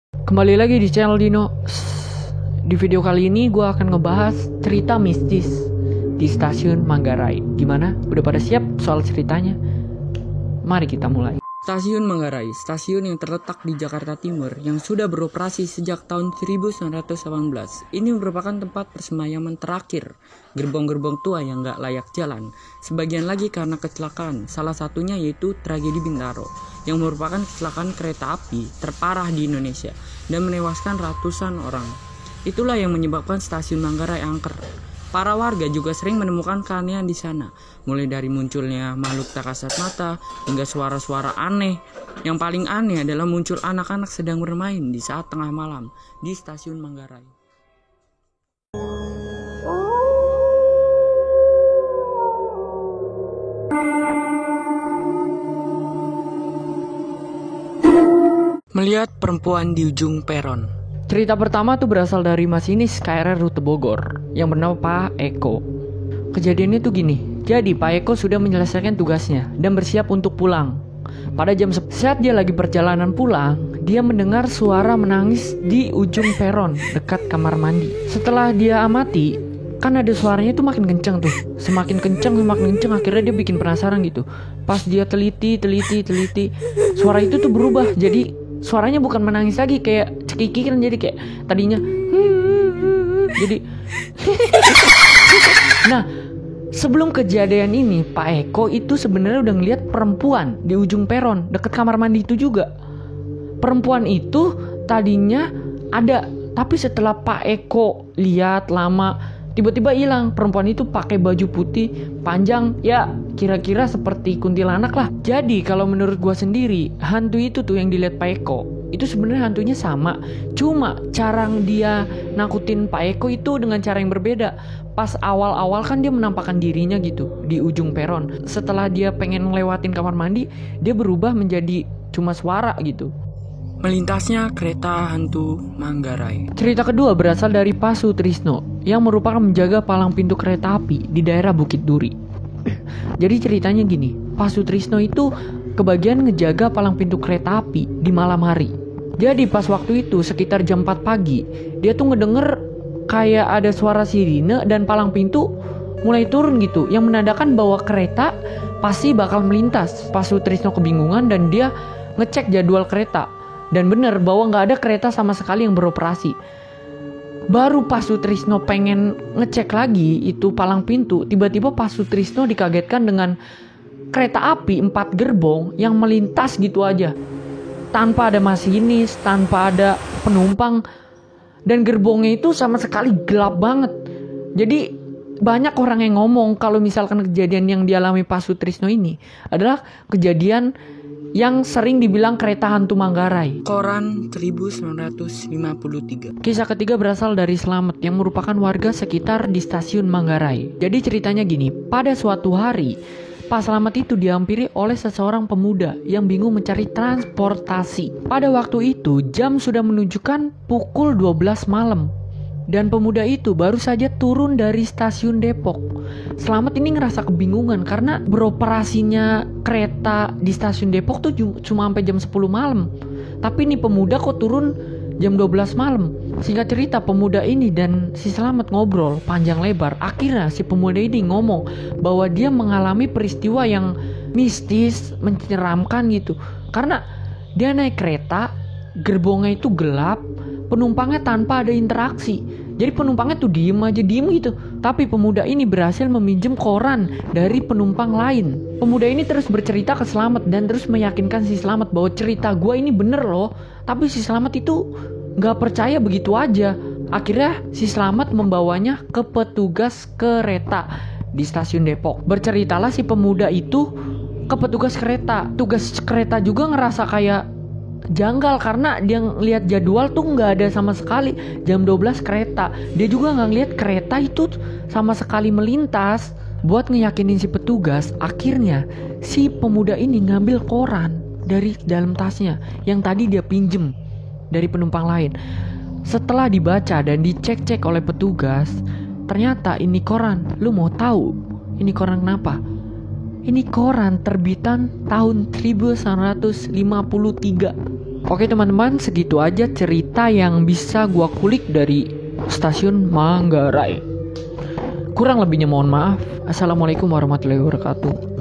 Kembali lagi di channel Dino. Di video kali ini gue akan ngebahas cerita mistis di stasiun Manggarai. Gimana? Udah pada siap soal ceritanya? Mari kita mulai. Stasiun Manggarai, stasiun yang terletak di Jakarta Timur yang sudah beroperasi sejak tahun 1918. Ini merupakan tempat persemayaman terakhir gerbong-gerbong tua yang gak layak jalan. Sebagian lagi karena kecelakaan, salah satunya yaitu tragedi Bintaro, yang merupakan kecelakaan kereta api terparah di Indonesia dan menewaskan ratusan orang. Itulah yang menyebabkan stasiun Manggarai angker. Para warga juga sering menemukan keanehan di sana, mulai dari munculnya makhluk tak kasat mata hingga suara-suara aneh. Yang paling aneh adalah muncul anak-anak sedang bermain di saat tengah malam di stasiun Manggarai. Melihat perempuan di ujung peron. Cerita pertama tuh berasal dari masinis KRL rute Bogor yang bernama Pak Eko. Kejadiannya tuh gini. Jadi Pak Eko sudah menyelesaikan tugasnya dan bersiap untuk pulang. Pada jam 10 saat dia lagi perjalanan pulang, dia mendengar suara menangis di ujung peron dekat kamar mandi. Setelah dia amati, kan ada suaranya tuh makin kenceng tuh. Semakin kenceng akhirnya dia bikin penasaran gitu. Pas dia teliti, suara itu tuh berubah. Jadi suaranya bukan menangis lagi kayak cekiki kan, jadi kayak tadinya jadi Nah, sebelum kejadian ini Pak Eko itu sebenarnya udah ngeliat perempuan di ujung peron deket kamar mandi itu juga. Perempuan itu tadinya ada, tapi setelah Pak Eko lihat lama tiba-tiba hilang. Perempuan itu pakai baju putih panjang, ya kira-kira seperti kuntilanak lah. Jadi kalau menurut gua sendiri, hantu itu tuh yang dilihat Pak Eko itu sebenarnya hantunya sama, cuma cara dia nakutin Pak Eko itu dengan cara yang berbeda. Pas awal-awal kan dia menampakkan dirinya gitu di ujung peron. Setelah dia pengen ngelewatin kamar mandi, dia berubah menjadi cuma suara gitu. Melintasnya kereta hantu Manggarai. Cerita kedua berasal dari Pak Sutrisno yang merupakan menjaga palang pintu kereta api di daerah Bukit Duri. Jadi ceritanya gini, Pak Sutrisno itu kebagian ngejaga palang pintu kereta api di malam hari. Jadi pas waktu itu sekitar jam 4 pagi, dia tuh ngedenger kayak ada suara sirine dan palang pintu mulai turun gitu, yang menandakan bahwa kereta pasti bakal melintas. Pak Sutrisno kebingungan dan dia ngecek jadwal kereta. Dan bener bahwa gak ada kereta sama sekali yang beroperasi. Baru Pak Sutrisno pengen ngecek lagi itu palang pintu, tiba-tiba Pak Sutrisno dikagetkan dengan kereta api 4 gerbong yang melintas gitu aja, tanpa ada masinis, tanpa ada penumpang, dan gerbongnya itu sama sekali gelap banget. Jadi banyak orang yang ngomong kalau misalkan kejadian yang dialami Pak Sutrisno ini adalah kejadian yang sering dibilang kereta hantu Manggarai. Koran 1953. Kisah ketiga berasal dari Slamet yang merupakan warga sekitar di stasiun Manggarai. Jadi ceritanya gini, pada suatu hari Pak Slamet itu dihampiri oleh seseorang pemuda yang bingung mencari transportasi. Pada waktu itu jam sudah menunjukkan pukul 12 malam. Dan pemuda itu baru saja turun dari stasiun Depok. Slamet ini ngerasa kebingungan karena beroperasinya kereta di stasiun Depok tuh cuma sampai jam 10 malam. Tapi nih pemuda kok turun jam 12 malam. Singkat cerita, pemuda ini dan si Slamet ngobrol panjang lebar. Akhirnya si pemuda ini ngomong bahwa dia mengalami peristiwa yang mistis, menyeramkan gitu. Karena dia naik kereta, gerbongnya itu gelap, penumpangnya tanpa ada interaksi. Jadi penumpangnya tuh diem gitu. Tapi pemuda ini berhasil meminjam koran dari penumpang lain. Pemuda ini terus bercerita ke Slamet dan terus meyakinkan si Slamet bahwa cerita gue ini bener loh. Tapi si Slamet itu gak percaya begitu aja. Akhirnya si Slamet membawanya ke petugas kereta di stasiun Depok. Berceritalah si pemuda itu ke petugas kereta. Tugas kereta juga ngerasa kayak janggal karena dia ngeliat jadwal tuh nggak ada sama sekali jam 12 kereta. Dia juga nggak ngeliat kereta itu sama sekali melintas. Buat ngeyakinin si petugas, akhirnya si pemuda ini ngambil koran dari dalam tasnya yang tadi dia pinjem dari penumpang lain. Setelah dibaca dan dicek-cek oleh petugas, ternyata ini koran. Lu mau tahu ini koran kenapa? Ini koran terbitan tahun 1953. Oke teman-teman, segitu aja cerita yang bisa gua kulik dari stasiun Manggarai. Kurang lebihnya mohon maaf. Assalamualaikum warahmatullahi wabarakatuh.